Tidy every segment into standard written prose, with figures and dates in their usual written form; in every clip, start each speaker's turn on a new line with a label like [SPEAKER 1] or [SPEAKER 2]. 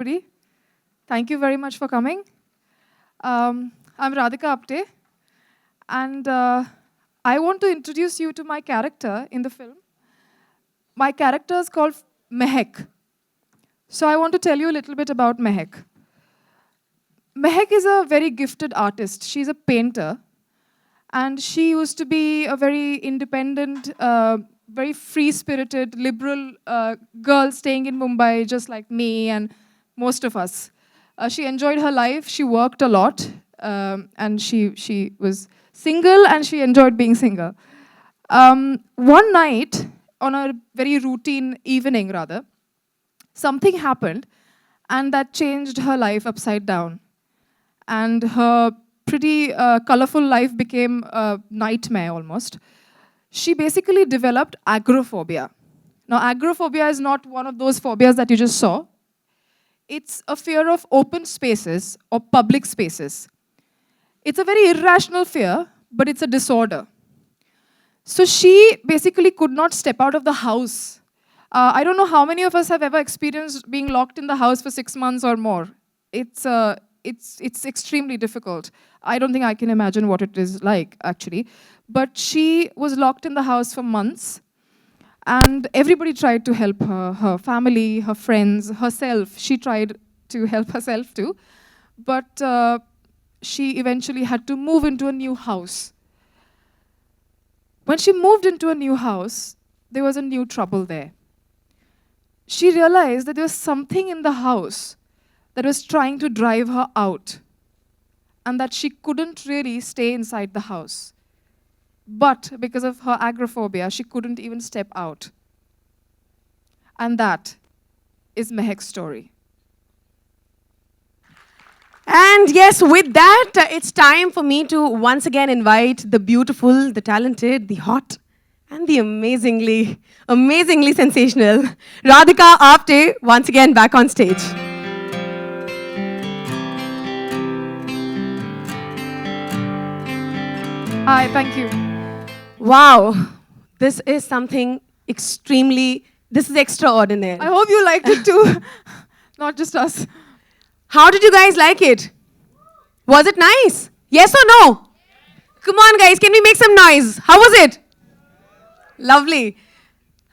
[SPEAKER 1] everybody. Thank you very much for coming. I'm Radhika Apte, and I want to introduce you to my character in the film. My character is called Mehek. So I want to tell you a little bit about Mehek. Mehek is a very gifted artist. She's a painter, and she used to be a very independent, very free-spirited, liberal girl staying in Mumbai, just like me and most of us. She enjoyed her life. She worked a lot, and she was single, and she enjoyed being single. One night, on a very routine evening, rather, something happened, and that changed her life upside down. And her pretty colorful life became a nightmare almost. She basically developed agoraphobia. Now, agoraphobia is not one of those phobias that you just saw. It's a fear of open spaces or public spaces. It's a very irrational fear, but it's a disorder. So she basically could not step out of the house. I don't know how many of us have ever experienced being locked in the house for 6 months or more. It's extremely difficult. I don't think I can imagine what it is like, actually. But she was locked in the house for months, and everybody tried to help her, her family, her friends, herself. She tried to help herself too. But she eventually had to move into a new house. When she moved into a new house, there was a new trouble there. She realized that there was something in the house that was trying to drive her out, and that she couldn't really stay inside the house. But because of her agoraphobia, she couldn't even step out. And that is Mehek's story.
[SPEAKER 2] And yes, with that, it's time for me to once again invite the beautiful, the talented, the hot, and the amazingly sensational Radhika Apte once again back on stage.
[SPEAKER 1] Hi, thank you.
[SPEAKER 2] Wow, this is something this is extraordinary.
[SPEAKER 1] I hope you liked it too, not just us.
[SPEAKER 2] How did you guys like it? Was it nice? Yes or no? Come on, guys, can we make some noise? How was it? Lovely.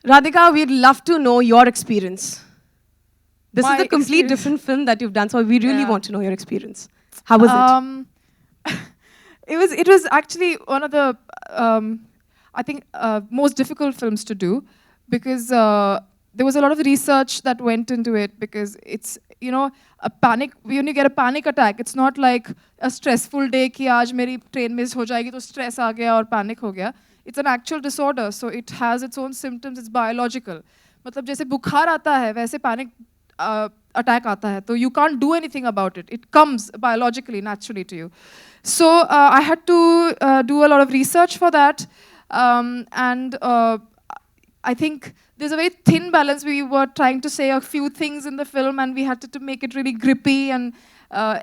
[SPEAKER 2] Radhika, we'd love to know your experience. This
[SPEAKER 1] My
[SPEAKER 2] is a complete
[SPEAKER 1] experience.
[SPEAKER 2] different film that you've done, so we really
[SPEAKER 1] Yeah.
[SPEAKER 2] want to know your experience. How was it?
[SPEAKER 1] It was actually one of the I think most difficult films to do, because there was a lot of research that went into it, because it's, you know, a panic, when you get a panic attack, it's not like a stressful day ki aaj meri train miss ho jayegi to stress aa gaya aur panic ho gaya. It's an actual disorder, so it has its own symptoms. It's biological. मतलब जैसे बुखार आता है वैसे panic attack आता है, तो you can't do anything about it. It comes biologically, naturally to you. So I had to do a lot of research for that, and I think there's a very thin balance. We were trying to say a few things in the film, and we had to make it really grippy and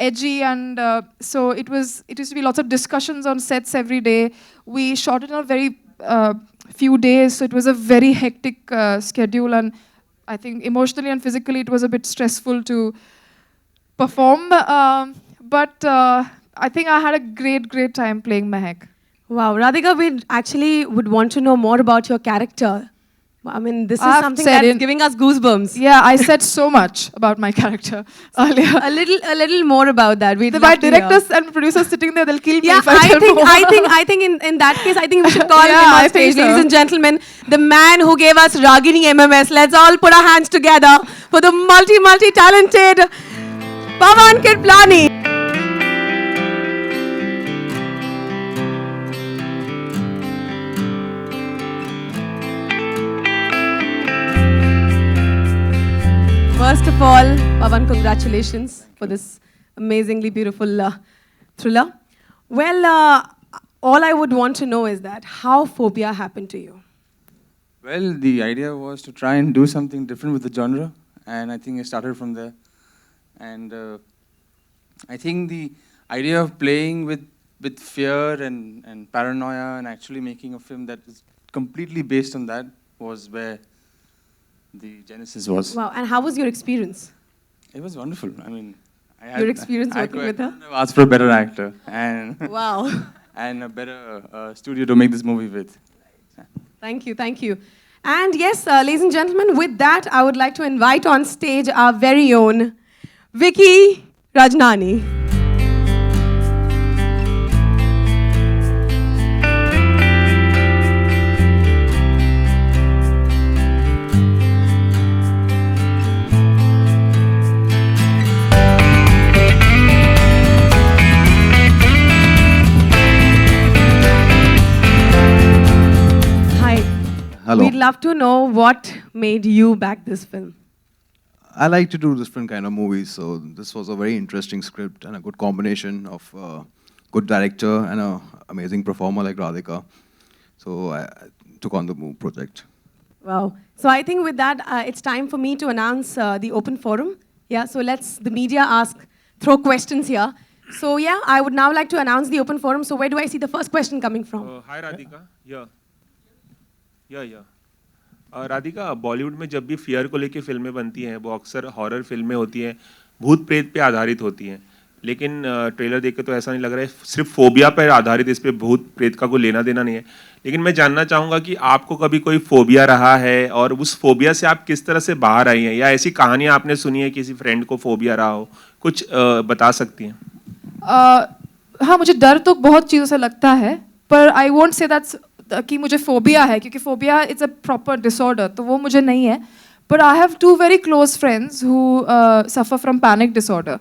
[SPEAKER 1] edgy, and so it used to be lots of discussions on sets every day. We shot it in a very few days, so it was a very hectic schedule, and I think emotionally and physically it was a bit stressful to perform. But I think I had a great time playing Mehek.
[SPEAKER 2] Wow, Radhika, we would want to know more about your character. I mean, this is
[SPEAKER 1] I've
[SPEAKER 2] something
[SPEAKER 1] said
[SPEAKER 2] that's
[SPEAKER 1] it.
[SPEAKER 2] giving us goosebumps.
[SPEAKER 1] Yeah, I said so much about my character earlier.
[SPEAKER 2] A little more about that. We'd
[SPEAKER 1] My
[SPEAKER 2] love to hear.
[SPEAKER 1] directors and producers sitting there, they'll kill me
[SPEAKER 2] Yeah,
[SPEAKER 1] if I tell more.
[SPEAKER 2] I think in that case, I think we should call
[SPEAKER 1] Yeah,
[SPEAKER 2] him
[SPEAKER 1] I
[SPEAKER 2] on
[SPEAKER 1] think
[SPEAKER 2] stage,
[SPEAKER 1] so.
[SPEAKER 2] ladies and gentlemen. The man who gave us Ragini MMS. Let's all put our hands together for the multi-talented Pavan Kirplani. First of all, Pavan, congratulations for this amazingly beautiful thriller. Well, all I would want to know is that how phobia happened to you.
[SPEAKER 3] Well, the idea was to try and do something different with the genre, and I think it started from there. And I think the idea of playing with fear and paranoia and actually making a film that is completely based on that was where the genesis was.
[SPEAKER 2] Wow, and how was your experience?
[SPEAKER 3] It was wonderful. I mean,
[SPEAKER 2] Your experience
[SPEAKER 3] I
[SPEAKER 2] working with her?
[SPEAKER 3] couldn't have asked for a better actor and
[SPEAKER 2] Wow.
[SPEAKER 3] and a better studio to make this movie with.
[SPEAKER 2] Thank you, thank you. And yes, ladies and gentlemen, with that, I would like to invite on stage our very own Vicky Rajnani. Hi.
[SPEAKER 4] Hello.
[SPEAKER 2] We'd love to know what made you back this film.
[SPEAKER 4] I like to do different kind of movies, so this was a very interesting script and a good combination of good director and a amazing performer like Radhika. So I took on the project.
[SPEAKER 2] Wow. So I think with that, it's time for me to announce the open forum. Yeah, so let's the media throw questions here. So yeah, I would now like to announce the open forum. So where do I see the first question coming from?
[SPEAKER 5] Hi Radhika. Radhika, Bollywood में जब भी fear को लेके फिल्में बनती हैं वो अक्सर हॉरर फिल्में होती हैं, भूत प्रेत पे आधारित होती हैं, लेकिन ट्रेलर देख के तो ऐसा नहीं लग रहा है सिर्फ फोबिया पर आधारित, इस पे भूत प्रेत का कोई लेना देना नहीं है। लेकिन मैं जानना चाहूँगा कि आपको कभी कोई फोबिया रहा है और उस फोबिया से आप किस तरह से बाहर आई हैं, या ऐसी कहानियाँ आपने सुनी है किसी फ्रेंड को फोबिया रहा हो, कुछ बता सकती हैं?
[SPEAKER 1] हाँ, मुझे डर तो बहुत चीज़ों से लगता है, पर आई वोंट से दैट्स कि मुझे फोबिया है, क्योंकि phobia it's a proper disorder, तो वो मुझे नहीं है। But I have 2 very close friends who suffer from panic disorder.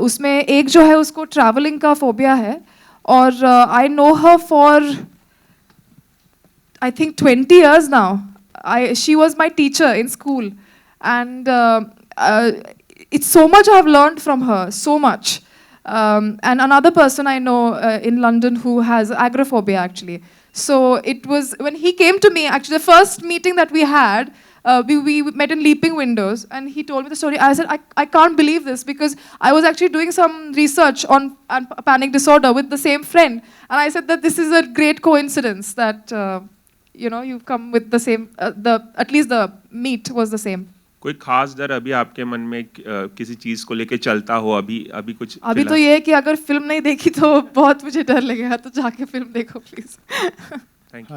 [SPEAKER 1] उसमें एक जो है उसको ट्रैवलिंग का फोबिया है, और I know her for I think 20 years now. She was my teacher in school, and it's so much I've learned from her, so much. And another person I know in London who has agoraphobia actually. So it was when he came to me, actually the first meeting that we had, we met in Leaping Windows, and he told me the story. I said, I can't believe this, because I was actually doing some research on panic disorder with the same friend. And I said that this is a great coincidence that, you've come with the same, at least the meet was the same.
[SPEAKER 5] कोई खास डर अभी आपके मन में किसी चीज को लेके चलता हो अभी कुछ?
[SPEAKER 1] अभी तो ये है कि अगर फिल्म नहीं देखी तो बहुत मुझे डर लगेगा, तो जाके फिल्म देखो प्लीज।
[SPEAKER 5] Thank you.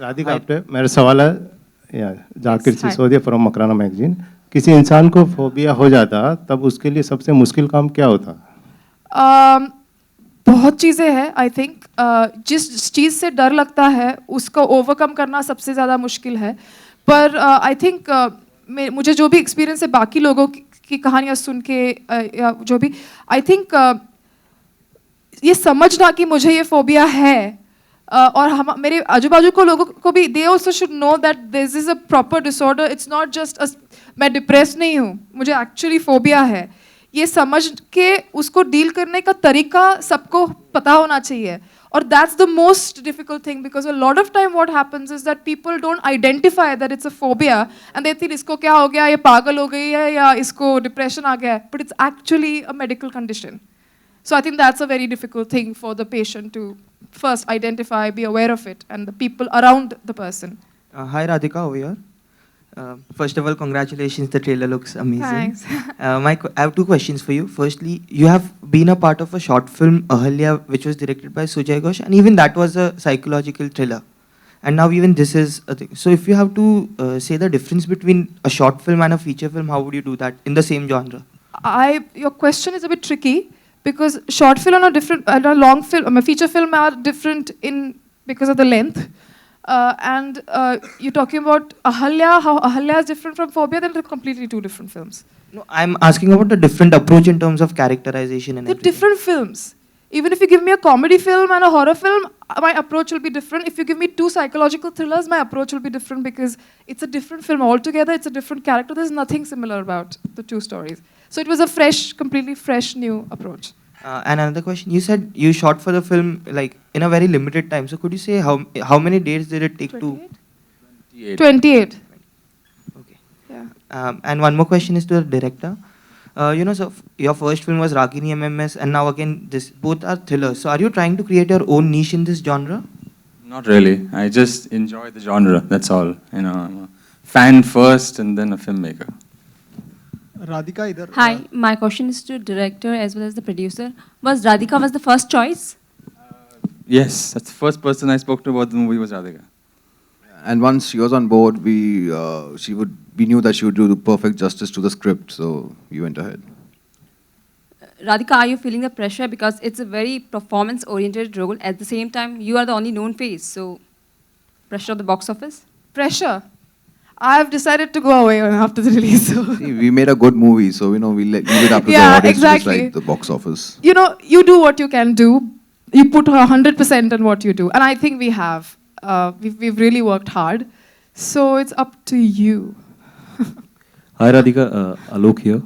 [SPEAKER 6] राधिका आपने मेरा सवाल है, या Zakir
[SPEAKER 1] Yes, hi.
[SPEAKER 6] Sisodia from Makrana magazine. किसी इंसान को फोबिया हो जाता तब उसके लिए सबसे मुश्किल काम क्या होता?
[SPEAKER 1] बहुत चीज़ें हैं आई थिंक। जिस चीज़ से डर लगता है उसको ओवरकम करना सबसे ज़्यादा मुश्किल है, पर आई थिंक मुझे जो भी एक्सपीरियंस है बाकी लोगों की कहानियाँ सुन के या जो भी, आई थिंक ये समझना कि मुझे ये फोबिया है, और हम मेरे आजू बाजू को लोगों को भी, they also should know that this is a proper disorder, it's not just मैं डिप्रेस नहीं हूँ, मुझे एक्चुअली फोबिया है। ये समझ के उसको डील करने का तरीका सबको पता होना चाहिए, और that's the most difficult thing, because a lot of time what happens is that people don't identify that it's a phobia and they think इसको क्या हो गया, ये पागल हो गई है या इसको डिप्रेशन आ गया है, but it's actually a medical condition. So I think that's a very difficult thing for the patient to first identify, be aware of it, and the people around the person.
[SPEAKER 7] Hi Radhika, over here. First of all, congratulations. The trailer looks amazing.
[SPEAKER 1] Thanks.
[SPEAKER 7] I have 2 questions for you. Firstly, you have been a part of a short film, Ahalya, which was directed by Sujay Ghosh, and even that was a psychological thriller. And now even this is a thing. So if you have to say the difference between a short film and a feature film, how would you do that in the same genre?
[SPEAKER 1] Your question is a bit tricky, because short film and a long film, a feature film are different because of the length. And you're talking about Ahalya, how Ahalya is different from Phobia, then they're completely 2 different films.
[SPEAKER 7] No, I'm asking about the different approach in terms of characterization and
[SPEAKER 1] They're
[SPEAKER 7] everything.
[SPEAKER 1] different films. Even if you give me a comedy film and a horror film, my approach will be different. If you give me 2 psychological thrillers, my approach will be different, because it's a different film altogether, it's a different character, there's nothing similar about the 2 stories. So it was a completely fresh, new approach.
[SPEAKER 7] And another question, you said you shot for the film like in a very limited time. So could you say how many days did it take
[SPEAKER 1] 28? 28.
[SPEAKER 7] Okay.
[SPEAKER 1] Yeah.
[SPEAKER 7] And one more question is to the director. So your first film was Ragini MMS, and now again this. Both are thrillers. So are you trying to create your own niche in this genre?
[SPEAKER 3] Not really. I just enjoy the genre. That's all. I'm a fan first and then a filmmaker.
[SPEAKER 8] Radhika इधर.
[SPEAKER 9] Hi, my question is to director as well as the producer. Was Radhika was the first choice?
[SPEAKER 3] Yes, that's the first person I spoke to about the movie was Radhika.
[SPEAKER 4] And once she was on board, we knew that she would do the perfect justice to the script, so we went ahead.
[SPEAKER 9] Radhika, are you feeling the pressure because it's a very performance-oriented role? At the same time, you are the only known face, so pressure of the box office.
[SPEAKER 1] Pressure. I have decided to go away after the release. So.
[SPEAKER 4] See, we made a good movie, so leave it up to the
[SPEAKER 1] Yeah,
[SPEAKER 4] audience to
[SPEAKER 1] exactly.
[SPEAKER 4] decide the box office.
[SPEAKER 1] You know, you do what you can do. You put 100% in what you do. And I think we have. We've really worked hard. So it's up to you.
[SPEAKER 10] Hi Radhika, Alok here.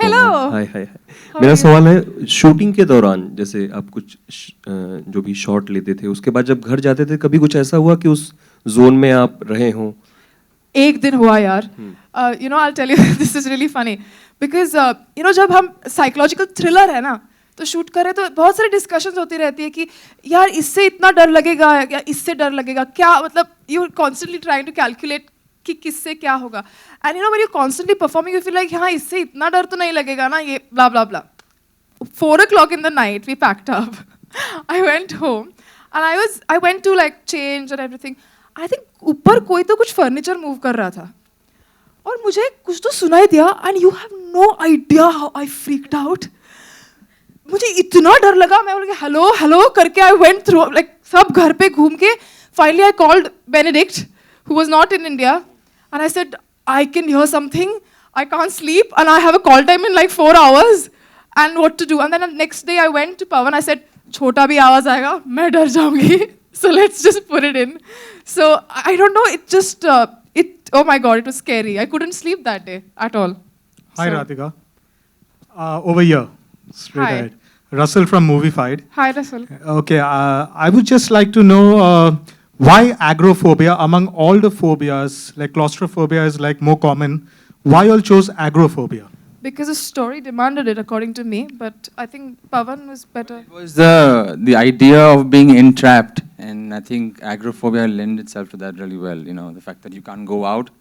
[SPEAKER 1] Hello.
[SPEAKER 10] Hi hi hi.
[SPEAKER 1] How
[SPEAKER 10] मेरा
[SPEAKER 1] are you?
[SPEAKER 10] सवाल है, shooting के दौरान जैसे आप कुछ जो भी शॉट लेते थे, उसके बाद जब घर जाते थे, कभी कुछ ऐसा हुआ कि उस जोन में आप रहे हों?
[SPEAKER 1] एक दिन हुआ यार. You know, I'll tell you, this is really funny. Because, you know, जब हम psychological thriller है ना, तो शूट करें तो बहुत सारी डिस्कशंस होती रहती है कि यार इससे इतना डर लगेगा या इससे डर लगेगा क्या, मतलब you constantly trying to calculate कि किससे क्या होगा. And you know when you constantly performing you feel like हाँ इससे इतना डर तो नहीं लगेगा ना, ये ब्ला ब्ला ब्ला. 4 o'clock in the night we packed up. I went home and I went to like change and everything. I think ऊपर कोई तो कुछ फर्नीचर मूव कर रहा था और मुझे कुछ तो सुनाई दिया and you have no idea how I freaked out. मुझे इतना डर लगा, मैं बोल के हेलो हेलो करके आई वेंट थ्रू लाइक सब घर पे घूम के finally I called Benedict who was not in India and I said I can hear something, I can't sleep and I have a call time in like 4 hours and what to do. And then next day I went to Pawan, I said छोटा भी आवाज आएगा मैं डर जाऊंगी, so let's just put it in. So I don't know, it just oh my god, it was scary. I couldn't sleep that day at all.
[SPEAKER 8] Hi
[SPEAKER 1] So-
[SPEAKER 8] Radhika. Over here, straight
[SPEAKER 1] Hi.
[SPEAKER 8] ahead. Russell from Moviefied.
[SPEAKER 1] Hi Russell.
[SPEAKER 8] Okay, I would just like to know why agoraphobia among all the phobias, like claustrophobia is like more common. Why you all chose agoraphobia?
[SPEAKER 1] Because the story demanded it, according to me, but I think Pavan was better.
[SPEAKER 3] It was the idea of being entrapped, and I think agoraphobia lends itself to that really well. You know, the fact that you can't go out,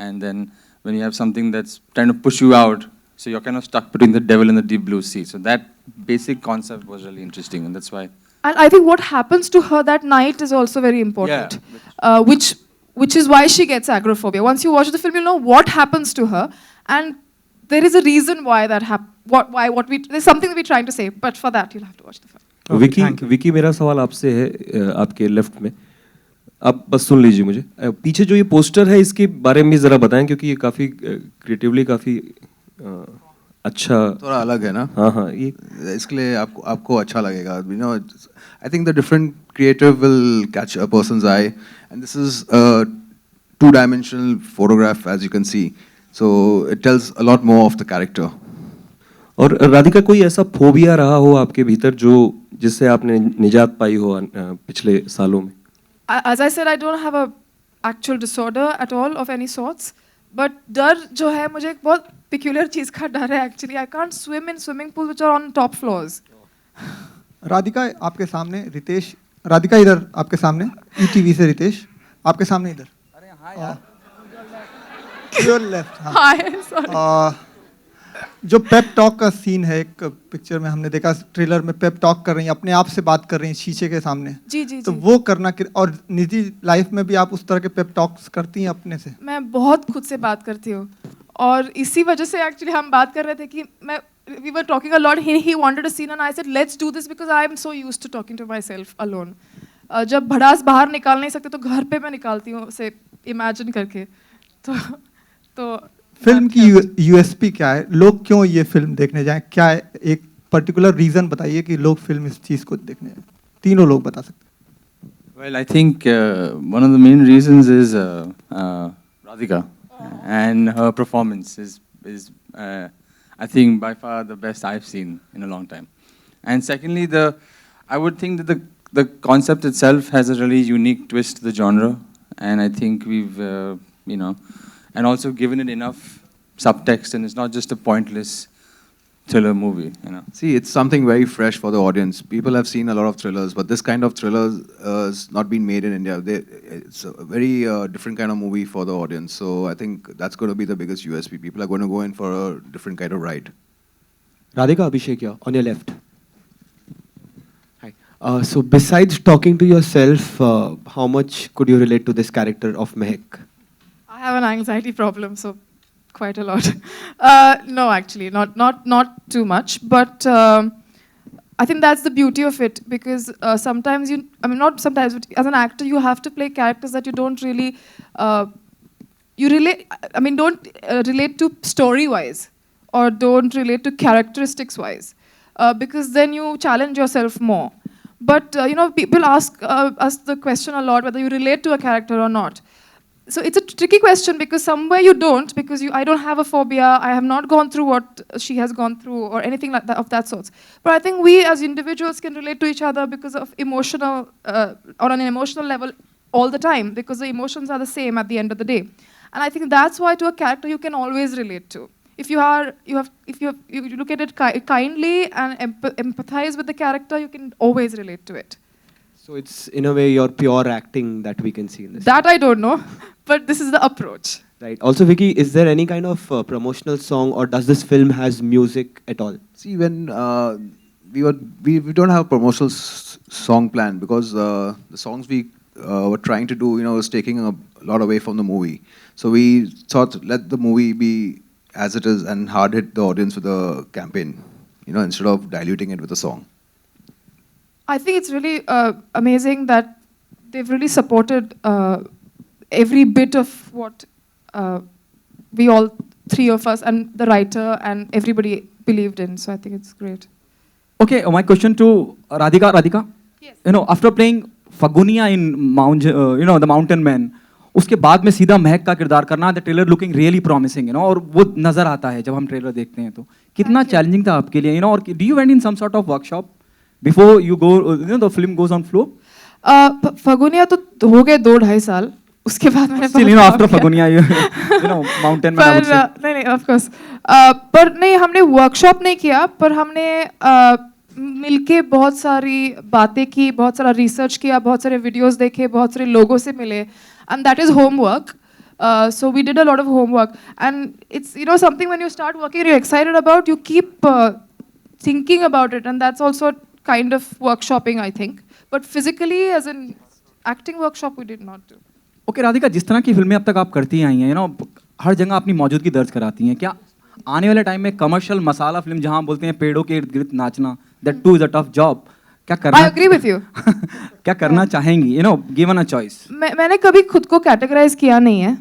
[SPEAKER 3] and then when you have something that's trying to push you out, so you're kind of stuck between the devil and the deep blue sea. So that basic concept was really interesting, and that's why.
[SPEAKER 1] And I think what happens to her that night is also very important. Which is why she gets agoraphobia. Once you watch the film, you'll know what happens to her, and there is a reason why that happened. There's something that we're trying to say, but for that you'll have to watch the film.
[SPEAKER 8] Okay, thank you.
[SPEAKER 10] Vicky, मेरा सवाल आपसे है, आपके left में. आप बस सुन लीजिए मुझे. पीछे जो ये पोस्टर है इसके बारे में ज़रा बताएं, क्योंकि ये काफ़ी क्रिएटिवली काफ़ी अच्छा,
[SPEAKER 4] थोड़ा अलग है ना.
[SPEAKER 10] हाँ हाँ, ये
[SPEAKER 4] इसके लिए आपको अच्छा लगेगा. You know, I think the different creative will catch a person's eye, and this is a 2-dimensional photograph, as you can see. So it tells a lot more of the character.
[SPEAKER 10] और राधिका, कोई ऐसा phobia रहा हो आपके भीतर जो जिससे आपने निजात पाई हो पिछले सालों में?
[SPEAKER 1] As I said, I don't have a actual disorder at all of any sorts. But डर जो है, मुझे एक बहुत peculiar चीज़ का डर है actually. I can't swim in swimming pools which are on top floors.
[SPEAKER 8] Radhika आपके सामने, रितेश. राधिका इधर आपके सामने, ETV से रितेश आपके सामने इधर. अरे हाँ यार. Your left. हाँ.
[SPEAKER 1] Hi, sorry.
[SPEAKER 8] जो पेप टॉक का सीन है एक पिक्चर में हमने देखा, ट्रेलर में पेप टॉक कर रही हैं, अपने आप से बात कर रही हैं शीशे के सामने.
[SPEAKER 1] जी जी
[SPEAKER 8] तो
[SPEAKER 1] जी.
[SPEAKER 8] वो करना और निजी लाइफ में भी आप उस तरह के पेप टॉक्स करती हैं अपने से?
[SPEAKER 1] मैं बहुत खुद से बात करती हूँ और इसी वजह से एक्चुअली हम बात कर रहे थे कि मैं we were talking a lot. He wanted a scene and I said let's do this because I am so used to talking to myself alone. जब भड़ास बाहर निकाल नहीं सकते तो घर पे मैं निकालती हूँ उसे इमेजिन करके. तो
[SPEAKER 8] फिल्म की यूएसपी क्या है? लोग क्यों ये फिल्म देखने जाएं? क्या है एक पर्टिकुलर रीजन बताइए कि लोग फिल्म इस चीज को देखने जाएं. तीनों लोग बता सकते हैं.
[SPEAKER 3] Well, I think one of the main reasons is Radhika, and her performance is I think by far the best I've seen in a long time. And secondly, I would think that the concept itself has a really unique twist to the genre, and I think we've and also given it enough subtext, and it's not just a pointless thriller movie, you know.
[SPEAKER 4] See, it's something very fresh for the audience. People have seen a lot of thrillers, but this kind of thriller has not been made in India. It's a very different kind of movie for the audience. So I think that's going to be the biggest USP. People are going to go in for a different kind of ride.
[SPEAKER 11] Radhika Abhishek here, on your left. Hi. So besides talking to yourself, how much could you relate to this character of Mehak?
[SPEAKER 1] I have an anxiety problem, so quite a lot. No, actually, not too much. But I think that's the beauty of it, because sometimes not sometimes, but as an actor, you have to play characters that you don't really, don't relate to story-wise, or don't relate to characteristics-wise, because then you challenge yourself more. But people ask us the question a lot whether you relate to a character or not. So it's a tricky question, because somewhere you don't, because I don't have a phobia, I have not gone through what she has gone through or anything like that of that sort. But I think we as individuals can relate to each other because of on an emotional level all the time, because the emotions are the same at the end of the day. And I think that's why to a character you can always relate to. If you look at it kindly and empathize with the character, you can always relate to it.
[SPEAKER 11] So it's in a way your pure acting that we can see in this.
[SPEAKER 1] That I don't know, but this is the approach.
[SPEAKER 11] Right. Also, Vicky, is there any kind of promotional song, or does this film has music at all?
[SPEAKER 4] See, when we don't have a promotional song plan, because the songs we were trying to do, was taking a lot away from the movie. So we thought, let the movie be as it is and hard hit the audience with a campaign, instead of diluting it with a song.
[SPEAKER 1] I think it's really amazing that they've really supported every bit of what we all, three of us, and the writer and everybody believed in. So I think it's great.
[SPEAKER 12] Okay, my question to Radhika. Radhika,
[SPEAKER 1] yes.
[SPEAKER 12] After playing Fagunia in The Mountain Man, उसके बाद में सीधा महक का किरदार करना, the trailer looking really promising, और वो नजर आता है जब हम ट्रेलर देखते हैं, तो कितना चैलेंजिंग था आपके लिए, और do you went in some sort of workshop before you go, the film goes on flow?
[SPEAKER 1] Phaguniya तो हो गए 2-2.5 साल, उसके बाद मैंने
[SPEAKER 12] still after Phaguniya mountain man,
[SPEAKER 1] नहीं ऑफ कोर्स, पर नहीं, हमने वर्कशॉप नहीं किया, पर हमने मिलके बहुत सारी बातें की, बहुत सारा रिसर्च किया, बहुत सारे वीडियोस देखे, बहुत सारे लोगों से मिले, and that is homework. So we did a lot of homework, and it's something when you start working, you're excited about, you keep thinking about it, and that's also kind of workshopping, I think. But physically, as in acting workshop, we did not do.
[SPEAKER 12] Okay, Radhika, जिस तरह की फिल्में अब तक आप करती आई हैं, हर जगह अपनी मौजूदगी दर्ज कराती हैं, क्या आने वाले टाइम में कमर्शियल मसाला फिल्म, जहां बोलते हैं पेड़ों के इर्द गिर्द नाचना, that too is a tough job, क्या करना?
[SPEAKER 1] I agree with you.
[SPEAKER 12] क्या करना चाहेंगी, given a choice?
[SPEAKER 1] मैंने कभी खुद को कैटेगराइज किया नहीं है,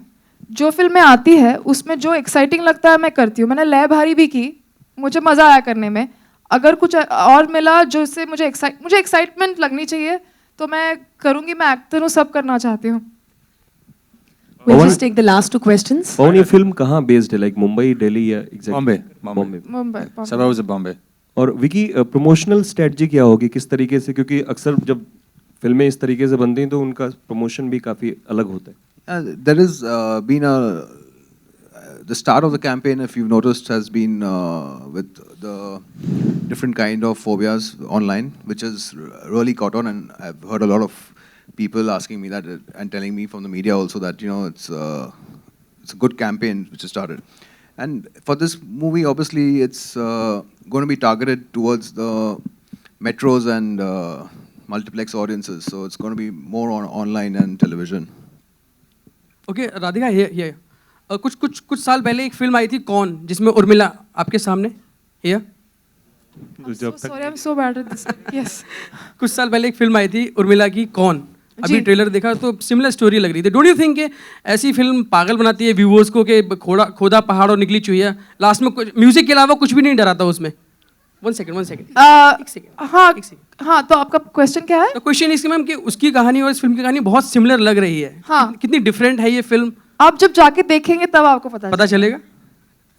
[SPEAKER 1] जो फिल्में आती है उसमें जो एक्साइटिंग लगता है मैं करती हूँ. मैंने लय भारी भी की, मुझे मजा आया करने में. अगर कुछ और मिला जो इससे मुझे एक्साइटमेंट लगनी चाहिए तो मैं करूँगी. मैं एक्टर हूँ, सब करना चाहती हूँ.
[SPEAKER 2] We'll just take the last 2 questions.
[SPEAKER 10] पवन, ये फिल्म कहाँ बेस्ड है, लाइक मुंबई, दिल्ली या exact?
[SPEAKER 3] Mumbai. Suburbs of Bombay.
[SPEAKER 10] और विकी, प्रमोशनल स्ट्रेटजी क्या होगी, किस तरीके से, क्योंकि अक्सर जब फिल्में इस तरीके से बनती हैं तो उनका प्रमोशन भी काफी अलग होता है.
[SPEAKER 4] There has been the start of the campaign, if you've noticed, has been with the different kind of phobias online, which has really caught on, and I've heard a lot of people asking me that and telling me from the media also that it's a good campaign which has started. And for this movie, obviously, it's going to be targeted towards the metros and multiplex audiences. So it's going to be more on online and television.
[SPEAKER 13] Okay, Radhika, here. कुछ साल पहले एक film आई थी कौन, जिसमें उर्मिला आपके सामने here.
[SPEAKER 1] Sorry, I'm so bad at this. Yes.
[SPEAKER 13] कुछ साल पहले एक फिल्म आई थी उर्मिला की कौन. अभी ट्रेलर देखा तो सिमिलर स्टोरी लग रही थी. डोंट यू थिंक कि ऐसी फिल्म पागल बनाती है व्यूअर्स को कि खोदा पहाड़ और निकली चुहिया, लास्ट में म्यूजिक के अलावा कुछ भी नहीं डराता उसमें? One second.
[SPEAKER 1] हाँ, तो आपका क्वेश्चन क्या है?
[SPEAKER 13] क्वेश्चन इसके मैम कि उसकी कहानी और इस फिल्म की कहानी बहुत सिमिलर लग रही है.
[SPEAKER 1] हाँ.
[SPEAKER 13] कितनी डिफरेंट है ये फिल्म,
[SPEAKER 1] आप जब जाके देखेंगे तब आपको पता
[SPEAKER 13] चलेगा.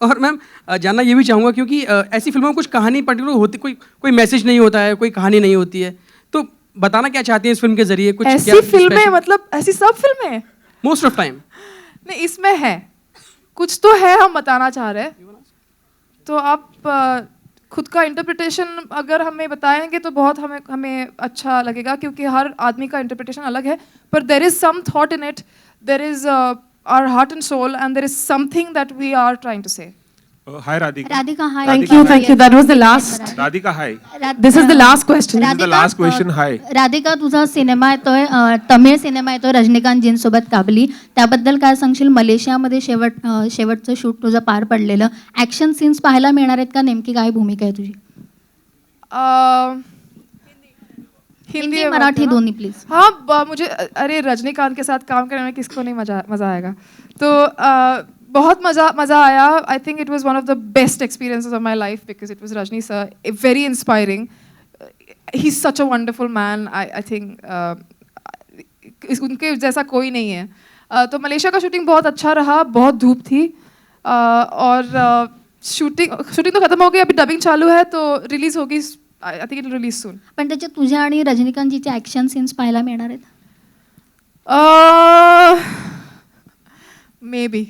[SPEAKER 13] और मैम जानना ये भी चाहूँगा, क्योंकि ऐसी फिल्मों में कुछ कहानी पर्टिकुलर होती, कोई मैसेज नहीं होता है, कोई कहानी नहीं होती है, तो बताना क्या चाहती हैं इस फिल्म के जरिए? कुछ
[SPEAKER 1] ऐसी फिल्में, मतलब ऐसी सब फिल्में
[SPEAKER 13] मोस्ट ऑफ टाइम
[SPEAKER 1] नहीं, इसमें है कुछ तो है हम बताना चाह रहे हैं. तो आप खुद का इंटरप्रिटेशन अगर हमें बताएंगे तो बहुत हमें हमें अच्छा लगेगा, क्योंकि हर आदमी का इंटरप्रिटेशन अलग है. पर there is some thought in it, there is our heart and soul, and there is something that we are trying to say.
[SPEAKER 5] Hi Radhika.
[SPEAKER 2] Radhika, hi.
[SPEAKER 5] Thank you, thank you.
[SPEAKER 2] That was the last.
[SPEAKER 5] Radhika, hi.
[SPEAKER 2] This is the last question.
[SPEAKER 5] This is the last question. Hi.
[SPEAKER 14] Radhika, तुझा cinema येतोय, Tamil cinema येतोय रजनीकांतजींसोबत काबली. त्याबद्दल काय सांगशील? मलेशियामध्ये शेवटचं shoot तुझं पार पडलेलं, action scenes पाहायला मिळणार आहेत का? नेमकी काय भूमिका आहे तुझी? हिंदी मराठी दोन्ही प्लीज.
[SPEAKER 1] हाँ, मुझे अरे रजनीकांत के साथ काम करने में किसको नहीं मज़ा आएगा. तो बहुत मज़ा आया. I think it was one of the best experiences of my life because it was Rajni sir, very inspiring. He is such a wonderful man. I think उनके जैसा कोई नहीं है. तो मलेशिया का शूटिंग बहुत अच्छा रहा, बहुत धूप थी. और शूटिंग तो ख़त्म हो गई, अभी डबिंग चालू है, तो रिलीज़ होगी. I think it will release soon.
[SPEAKER 14] पण त्याच्यात तुझ्या आणि रजनीकांतजीचे ॲक्शन सीन्स पाहायला मिळणार आहेत?
[SPEAKER 1] Maybe.